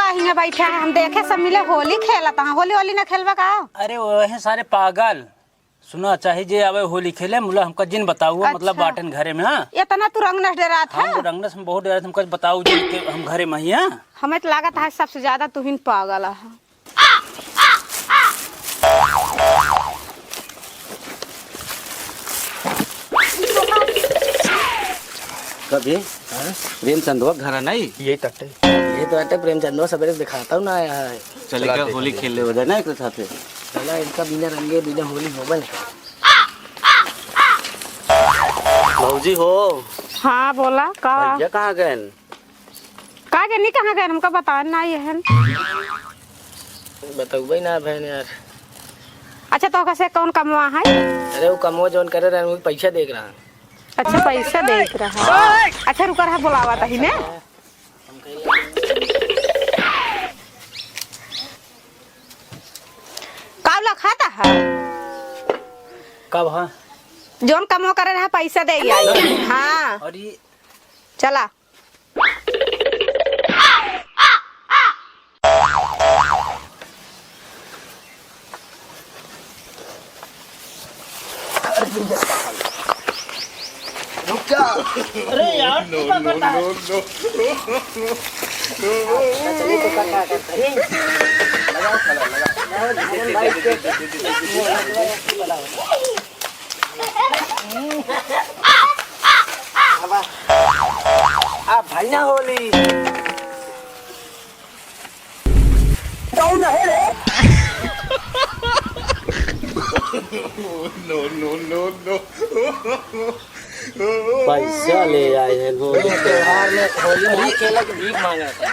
हिंगे बैठे हैं हम देखे सब मिले होली खेलता है। होली वाली ना खेलबा का? अरे वही सारे पागल सुना चाहिए जे आवे होली खेले मुला हमका जिन बताऊ। अच्छा। मतलब बाटन घरे में। हाँ इतना तू रंगनस डरा था? हम रंगनस में बहुत डरा। हमका बताऊ जी के हम घरे में ही हैं। हमें तो लागत है सबसे ज्यादा तू ही पागल है। कभी प्रेमचंदवा घर नहीं यही तटे ये तो अटे प्रेमचंदवा सवेरे दिखाता हूँ ना आया है। चले क्या होली खेल ले बजा ना एक साथ चला इनका बिना रंगे बिना होली होबल। भौजी हो। हाँ बोला का? भैया कहाँ गए? का के नहीं कहाँ गए हमका बता ना ये है। बताऊ भाई ना बहन यार। अच्छा तो कैसे कौन कमवा है? अरे वो कमवा जोन करे रहे वो पैसा देख रहा। अच्छा पैसा देख रहा है। अच्छा रुका रहा बुलावा था ही ने। कावला खाता है कब? हाँ जोन कमो करे रहा पैसा दे। हाँ और ये चला अरे यार नो नो नो नो चलिए तो क्या करते हैं लगाओ चला लगाओ भाई के आ भाई ना होली कौन है रे? नो नो नो नो पैसा ले आए हैं होली त्योहार में होली नहीं खेला कि भीख मांगा था।